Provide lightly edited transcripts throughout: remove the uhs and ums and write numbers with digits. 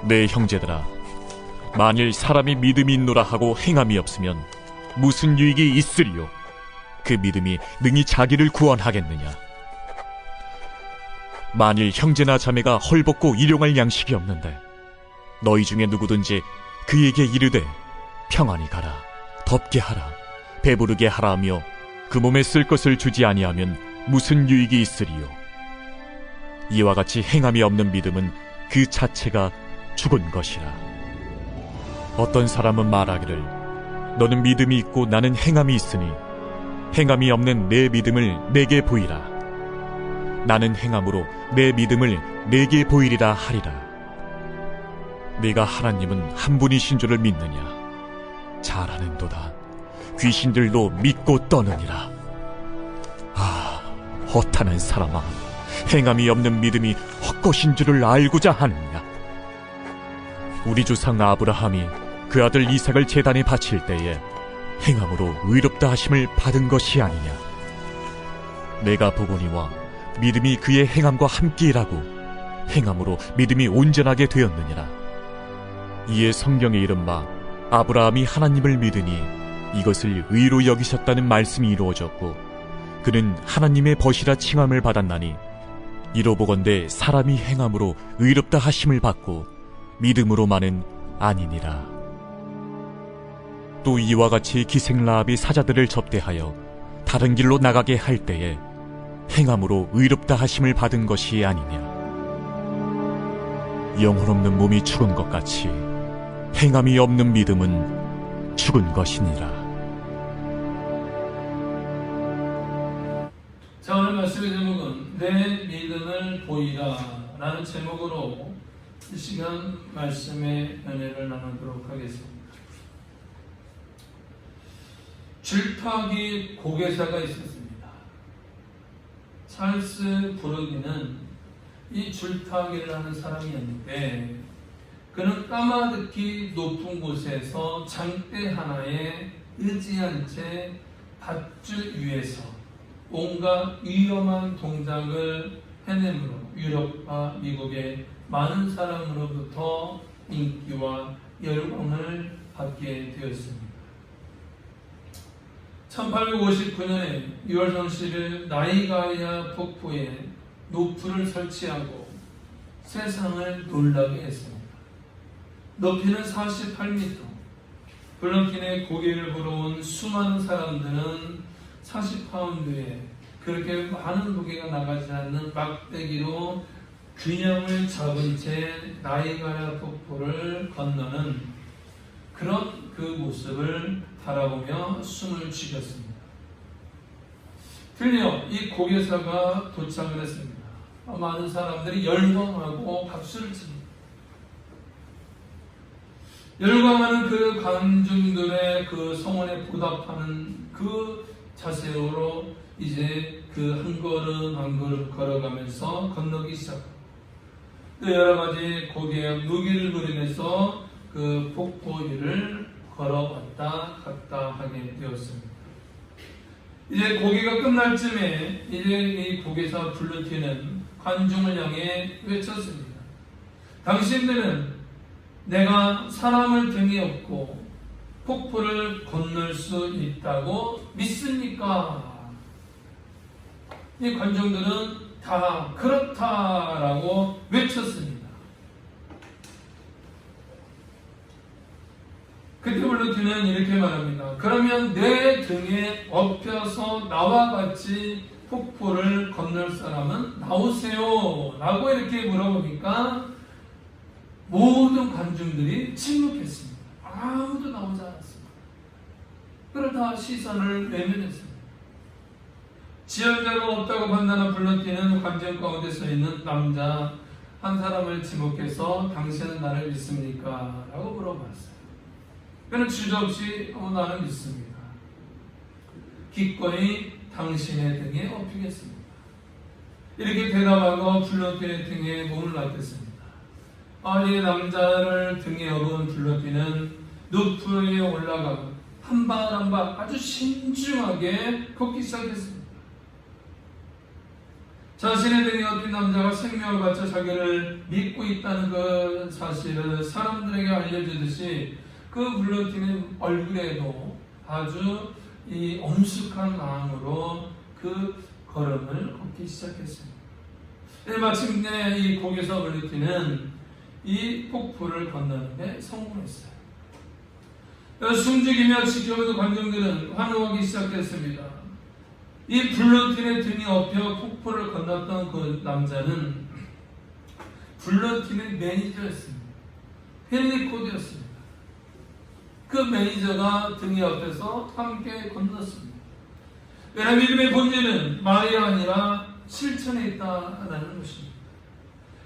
내 형제들아, 만일 사람이 믿음이 있노라 하고 행함이 없으면 무슨 유익이 있으리요? 그 믿음이 능히 자기를 구원하겠느냐? 만일 형제나 자매가 헐벗고 일용할 양식이 없는데 너희 중에 누구든지 그에게 이르되 평안히 가라, 덥게 하라, 배부르게 하라 하며 그 몸에 쓸 것을 주지 아니하면 무슨 유익이 있으리요? 이와 같이 행함이 없는 믿음은 그 자체가 죽은 것이라. 어떤 사람은 말하기를 너는 믿음이 있고 나는 행함이 있으니 행함이 없는 내 믿음을 내게 보이라. 나는 행함으로 내 믿음을 내게 보이리라 하리라. 네가 하나님은 한 분이신 줄을 믿느냐? 잘하는도다. 귀신들도 믿고 떠느니라. 아, 허탄한 사람아, 행함이 없는 믿음이 헛것인 줄을 알고자 하느냐? 우리 조상 아브라함이 그 아들 이삭을 제단에 바칠 때에 행함으로 의롭다 하심을 받은 것이 아니냐? 내가 보거니와 믿음이 그의 행함과 함께 일하고 행함으로 믿음이 온전하게 되었느니라. 이에 성경에 이른 바 아브라함이 하나님을 믿으니 이것을 의로 여기셨다는 말씀이 이루어졌고 그는 하나님의 벗이라 칭함을 받았나니 이로 보건대 사람이 행함으로 의롭다 하심을 받고 믿음으로만은 아니니라. 또 이와 같이 기생 라합이 사자들을 접대하여 다른 길로 나가게 할 때에 행함으로 의롭다 하심을 받은 것이 아니냐? 영혼 없는 몸이 죽은 것 같이 행함이 없는 믿음은 죽은 것이니라. 자, 오늘 말씀의 제목은 내 믿음을 보이라 라는 제목으로 이 시간 말씀의 은혜를 나누도록 하겠습니다. 줄타기 고개사가 있었습니다. 찰스 부르기는 이 줄타기를 하는 사람이었는데 그는 까마득히 높은 곳에서 장대 하나에 의지한 채 밧줄 위에서 온갖 위험한 동작을 해내므로 유럽과 미국의 많은 사람으로부터 인기와 열광을 받게 되었습니다. 1859년에 6월 30일 나이가야 폭포에 노프를 설치하고 세상을 놀라게 했습니다. 높이는 48m, 블런킨의 고개를 보러 온 수많은 사람들은 40파운드에 그렇게 많은 무게가 나가지 않는 막대기로 균형을 잡은 채 나이가야 폭포를 건너는 그런 그 모습을 바라보며 숨을 죽였습니다. 드디어 이 고개사가 도착을 했습니다. 많은 사람들이 열광하고 박수를 칩니다. 열광하는 그 관중들의 그 성원에 보답하는 그 자세로 이제 그 한 걸음 한 걸음 걸어가면서 건너기 시작합니다. 또 여러 가지 고개의 무기를 부리면서 그 폭포 위를 걸어왔다 갔다 하게 되었습니다. 이제 고개가 끝날 쯤에 이제 이 고개사 블루티는 관중을 향해 외쳤습니다. 당신들은 내가 사람을 등에 업고 폭포를 건널 수 있다고 믿습니까? 이 관중들은 다 그렇다라고 외쳤습니다. 그때 블루티는 이렇게 말합니다. 그러면 내 등에 업혀서 나와 같이 폭포를 건널 사람은 나오세요 라고 이렇게 물어보니까 모든 관중들이 침묵했습니다. 아무도 나오지 않았습니다. 그러다 시선을 외면했습니다. 지연자가 없다고 판단한 블런티는 관중 가운데 서 있는 남자 한 사람을 지목해서 당신은 나를 믿습니까? 라고 물어봤어요. 그는 주저없이 나는 믿습니다. 기꺼이 당신의 등에 업히겠습니다. 이렇게 대답하고 블런티의 등에 몸을 놔뒀습니다. 이 남자를 등에 업은 블런티는 높이에 올라가 한 발 한 발 아주 신중하게 걷기 시작했습니다. 자신의 등에 업힌 남자가 생명을 바쳐 자기를 믿고 있다는 그 사실을 사람들에게 알려주듯이 그 블러틴의 얼굴에도 아주 이 엄숙한 마음으로 그 걸음을 걷기 시작했습니다. 마침내 이 고개서 블러틴은 이 폭포를 건너는데 성공했어요. 숨죽이며 지켜보는 관중들은 환호하기 시작했습니다. 이 블러틴의 등이 업혀 폭포를 건넜던 그 남자는 블러틴의 매니저였습니다. 헨리 코드였습니다. 그 매니저가 등에 업혀서 함께 건넜습니다. 왜냐하면 믿음의 본질은 말이 아니라 실천에 있다는 것입니다.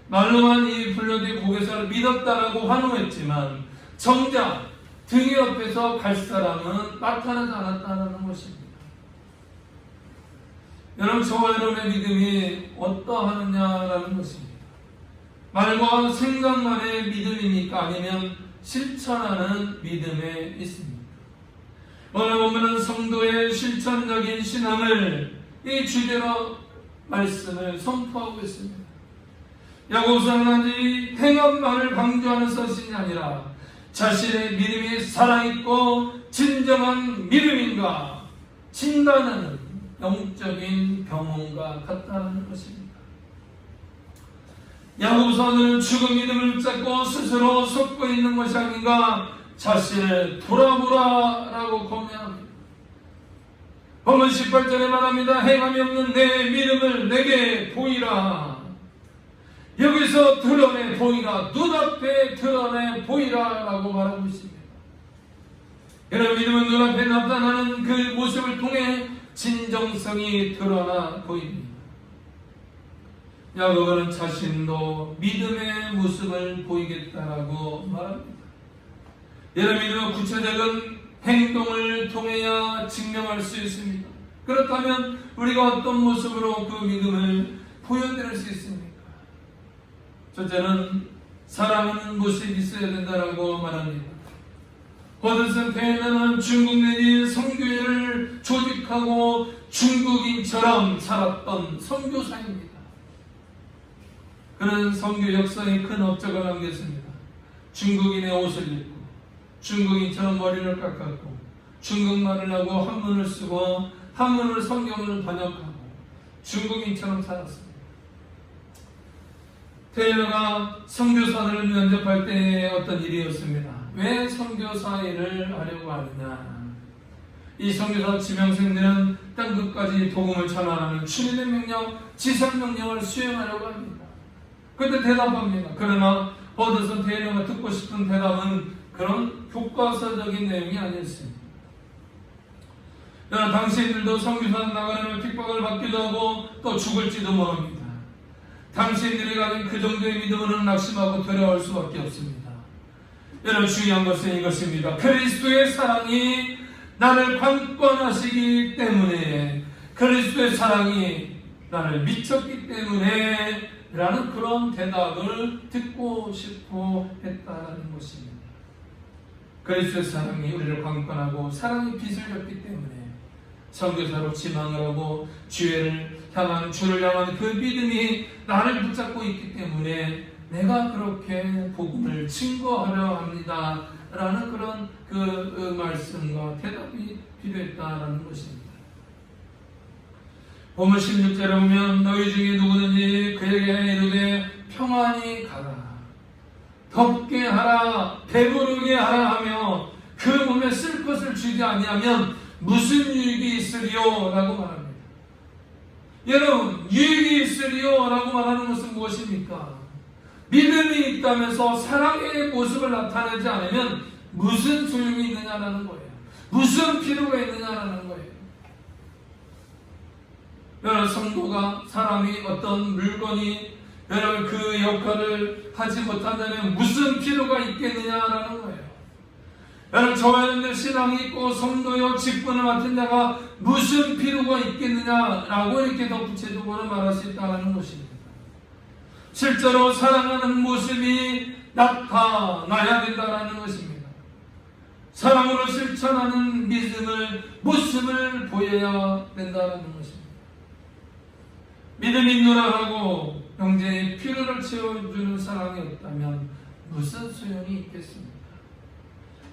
말로만 이 블러틴의 고개사를 믿었다라고 환호했지만 정작 등에 업혀서 갈 사람은 나타나지 않았다는 것입니다. 여러분, 저와 여러분의 믿음이 어떠하느냐라는 것입니다. 말과 생각만의 믿음입니까? 아니면 실천하는 믿음에 있습니까? 오늘 보면은 성도의 실천적인 신앙을 이 주제로 말씀을 선포하고 있습니다. 야고보서는 단지 행함만을 강조하는 서신이 아니라 자신의 믿음이 살아있고 진정한 믿음인가 진단하는 영적인 경험과 같다는 것입니다. 야고보서는 죽은 믿음을 붙잡고 스스로 속고 있는 것이 아닌가 자신을 돌아보라라고 권면합니다. 본문 18절에 말합니다. 행함이 없는 내 믿음을 내게 보이라. 여기서 드러내 보이라, 눈앞에 드러내 보이라 라고 말하고 있습니다. 여러분, 믿음은 눈앞에 나타나는 그 모습을 통해 진정성이 드러나 보입니다. 야고보는 자신도 믿음의 모습을 보이겠다라고 말합니다. 여러분, 믿음은 구체적인 행동을 통해야 증명할 수 있습니다. 그렇다면 우리가 어떤 모습으로 그 믿음을 보여드릴 수 있습니까? 첫째는 사랑하는 모습이 있어야 된다라고 말합니다. 허드슨 테일러는 중국 내지 선교회를 조직하고 중국인처럼 살았던 선교사입니다. 그는 선교 역사에 큰 업적을 남겼습니다. 중국인의 옷을 입고 중국인처럼 머리를 깎았고 중국말을 하고 한문을 쓰고 한문으로 성경을 번역하고 중국인처럼 살았습니다. 테일러가 선교사를 면접할 때 어떤 일이었습니다. 왜 선교사 일을 하려고 하느냐? 이 선교사 지명생들은 땅끝까지 복음을 전하는 주님의 명령, 지상 명령을 수행하려고 합니다. 그때 대답합니다. 그러나 허드슨 테일러가 듣고 싶은 대답은 그런 교과서적인 내용이 아니었습니다. 당신들도 선교사 나가려면 핍박을 받기도 하고 또 죽을지도 모릅니다. 당신들이 가진 그 정도의 믿음은 낙심하고 두려워할 수밖에 없습니다. 여러분, 중요한 것은 이것입니다. 그리스도의 사랑이 나를 관건하시기 때문에, 그리스도의 사랑이 나를 미쳤기 때문에 라는 그런 대답을 듣고 싶어 했다는 것입니다. 그리스도의 사랑이 우리를 관건하고 사랑의 빛을 줬기 때문에 선교사로 지망을 하고 주를 향한 그 믿음이 나를 붙잡고 있기 때문에 내가 그렇게 복음을 증거하려 합니다 라는 그런 그 말씀과 대답이 필요했다라는 것입니다. 본문 16절에 보면 너희 중에 누구든지 그에게 이르되 평안히 가라, 덥게 하라, 배부르게 하라 하며 그 몸에 쓸 것을 주지 아니하면 무슨 유익이 있으리요? 라고 말합니다. 여러분, 유익이 있으리요? 라고 말하는 것은 무엇입니까? 믿음이 있다면서 사랑의 모습을 나타내지 않으면 무슨 소용이 있느냐라는 거예요. 무슨 필요가 있느냐라는 거예요. 여러분, 성도가 사람이 어떤 물건이 여러분 그 역할을 하지 못한다면 무슨 필요가 있겠느냐라는 거예요. 여러분, 저와 여러분들 신앙이 있고 성도여 직분을 맡은 자가 무슨 필요가 있겠느냐라고 이렇게 더 구체적으로 말할 수 있다는 것입니다. 실제로 사랑하는 모습이 나타나야 된다는 것입니다. 사랑으로 실천하는 믿음을 모습을 보여야 된다는 것입니다. 믿음이 있노라 하고 형제의 필요를 채워주는 사랑이 없다면 무슨 소용이 있겠습니까?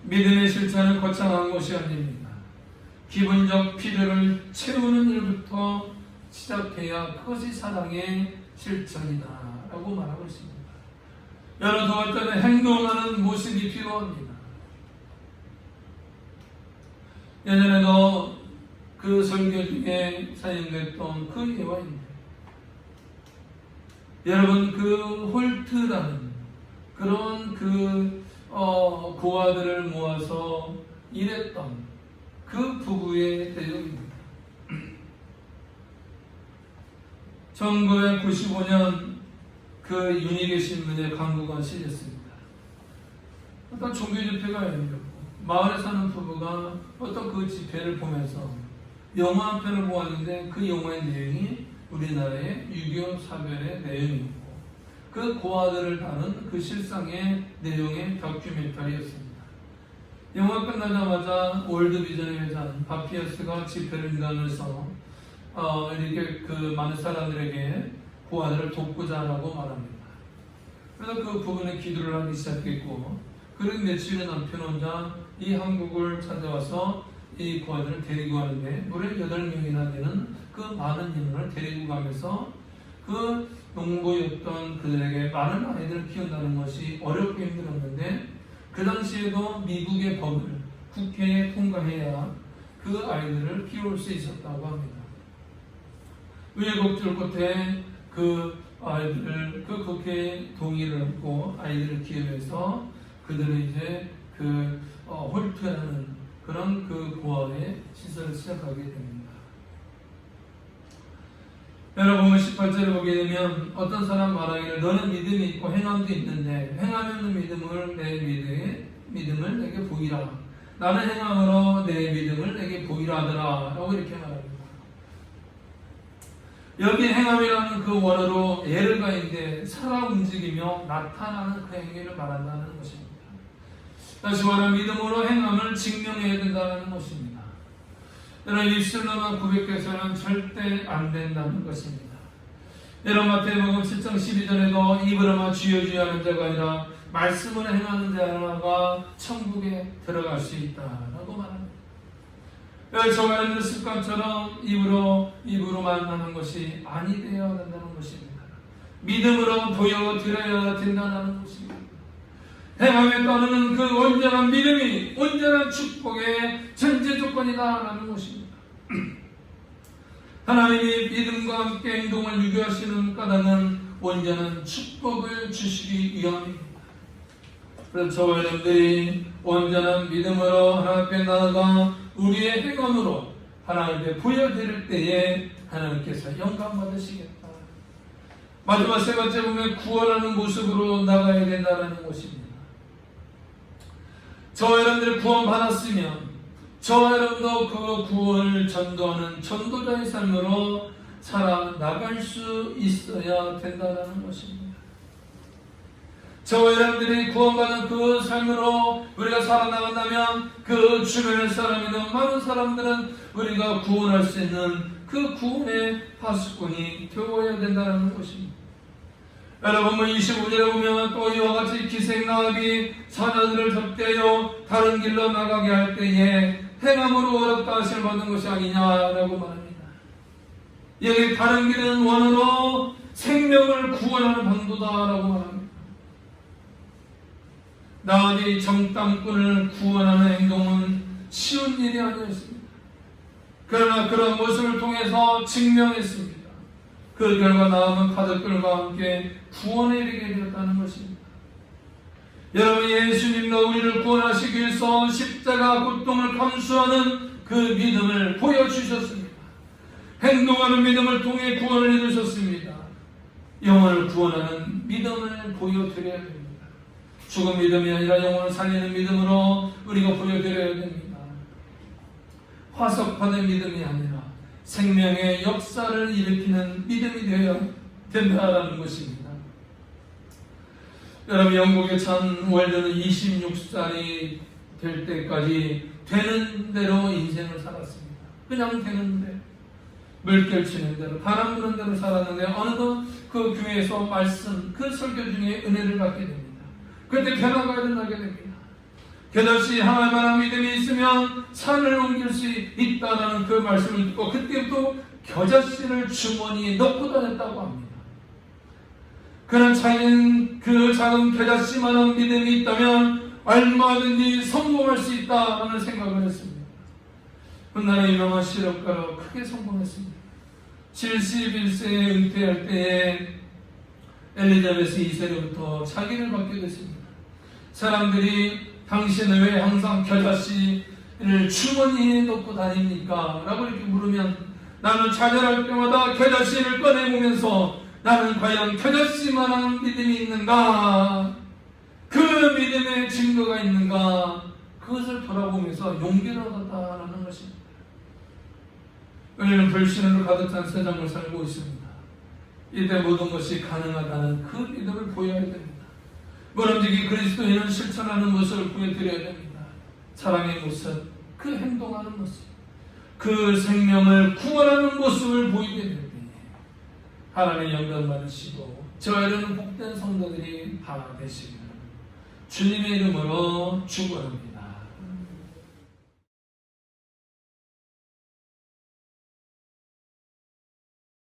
믿음의 실천은 거창한 것이 아닙니다. 기본적 필요를 채우는 일부터 시작해야 그것이 사랑의 실천이다 라고 말하고 있습니다. 여러 두 번째는 행동하는 모습이 필요합니다. 예전에도 그 설교 중에 사용됐던 그 예화입니다. 여러분, 그 홀트라는 그런 고아들을 모아서 일했던 그 부부의 내용입니다. 1995년 그 유니게 신문에 광고가 실렸습니다. 어떤 종교 집회가 열렸고 마을에 사는 부부가 어떤 그 집회를 보면서 영화 한 편을 보았는데 그 영화의 내용이 우리나라의 6.25 사변의 내용이었고 그 고아들을 다룬 그 실상의 내용의 다큐멘터리였습니다. 영화 끝나자마자 월드비전의 회장 바피어스가 집회를 일하면서 이렇게 그 많은 사람들에게 고아들을 돕고자 하고 말합니다. 그래서 그 부부는 기도를 하기 시작했고 그리고 며칠의 남편 혼자 이 한국을 찾아와서 이 고아들을 데리고 가는데 무려 8명이나 되는 그 많은 인원을 데리고 가면서 그 농부였던 그들에게 많은 아이들을 키운다는 것이 어렵고 힘들었는데 그 당시에도 미국의 법을 국회에 통과해야 그 아이들을 키울 수 있었다고 합니다. 우여곡절 끝에 그 아이들을 그 국회에 동의를 얻고 아이들을 키우면서 그들을 이제 그 홀트라는 그런 그 고아의 시설을 시작하게 됩니다. 여러분 18절을 보게 되면 어떤 사람 말하기를 너는 믿음이 있고 행함도 있는데 행하면 믿음을 내게 보이라. 나는 행함으로 내 믿음을 내게 보이라 하더라 라고 이렇게 말합니다. 여기 행함이라는 그 원어로 예를 가인데 살아 움직이며 나타나는 그 행위를 말한다는 것입니다. 다시 말하면 믿음으로 행함을 증명해야 된다는 것입니다. 여러분 입술로만 고백해서는 절대 안 된다는 것입니다. 여러분 마태복음 7장 12절에도 입으로만 주여 주여 하는 자가 아니라 말씀으로 행하는 자가 천국에 들어갈 수 있다라고 말합니다. 저와 여러분들 습관처럼 입으로만 하는 것이 아니 되어야 된다는 것입니다. 믿음으로 보여드려야 된다는 것입니다. 행함에 따르는 그 온전한 믿음이 온전한 축복의 전제 조건이다라는 것입니다. 하나님이 믿음과 함께 행동을 유도하시는 까닭은 온전한 축복을 주시기 위함입니다. 그래서 저와 여러분들이 온전한 믿음으로 하나님 앞에 나아가 우리의 행함으로 하나님 앞에 보여드릴 때에 하나님께서 영광 받으시겠다. 마지막 세 번째 보면 구원하는 모습으로 나가야 된다는 것입니다. 저와 여러분들이 구원받았으면 저와 여러분도 그 구원을 전도하는 전도자의 삶으로 살아나갈 수 있어야 된다는 것입니다. 저와 여러분들이 구원받은 그 삶으로 우리가 살아나간다면 그 주변의 사람이든 많은 사람들은 우리가 구원할 수 있는 그 구원의 파수꾼이 되어야 된다는 것입니다. 여러분 25절에 보면 또 이와 같이 기생나합이 사자들을 접대하여 다른 길로 나가게 할 때에 행함으로 어렵다 하심을 받는 것이 아니냐라고 말합니다. 여기 다른 길은 원어로 생명을 구원하는 방도다라고 말합니다. 나합이 정탐꾼을 구원하는 행동은 쉬운 일이 아니었습니다. 그러나 그런 모습을 통해서 증명했습니다. 그 결과 나합은 가족들과 함께 구원에 이르게 되었다는 것입니다. 여러분 예수님도 우리를 구원하시기 위해서 십자가 고통을 감수하는 그 믿음을 보여주셨습니다. 행동하는 믿음을 통해 구원을 이루셨습니다. 영혼을 구원하는 믿음을 보여드려야 됩니다. 죽은 믿음이 아니라 영혼을 살리는 믿음으로 우리가 보여드려야 됩니다. 화석화된 믿음이 아니라 생명의 역사를 일으키는 믿음이 되어야 된다는 것입니다. 여러분 영국의 전 월드는 26살이 될 때까지 되는 대로 인생을 살았습니다. 그냥 되는데 물결 치는 대로 바람 부는 대로 살았는데 어느덧 그 교회에서 말씀 그 설교 중에 은혜를 받게 됩니다. 그때 변화가 일어나게 됩니다. 겨자씨 하나만한 믿음이 있으면 산을 옮길 수 있다는 그 말씀을 듣고 그때부터 겨자씨를 주머니에 넣고 다녔다고 합니다. 그는 자기는 그 작은 겨자씨만한 믿음이 있다면 얼마든지 성공할 수 있다는 생각을 했습니다. 훗날에 유명한 실업가로 크게 성공했습니다. 71세에 은퇴할 때에 엘리자베스 2세로부터 자기를 받게 됐습니다. 사람들이 당신은 왜 항상 겨자씨를 주머니에 넣고 다닙니까? 라고 이렇게 물으면 나는 좌절할 때마다 겨자씨를 꺼내보면서 나는 과연 겨자씨만한 믿음이 있는가? 그 믿음의 증거가 있는가? 그것을 돌아보면서 용기를 얻었다라는 것입니다. 우리는 불신으로 가득 찬 세상을 살고 있습니다. 이때 모든 것이 가능하다는 그 믿음을 보여야 됩니다. 모름지기 그리스도인은 실천하는 모습을 보여드려야 됩니다. 사랑의 모습, 그 행동하는 모습, 그 생명을 구원하는 모습을 보이게 될 때 하나님의 영광 받으시고 저와 여러분 복된 성도들이 다 되시기를 주님의 이름으로 축원합니다.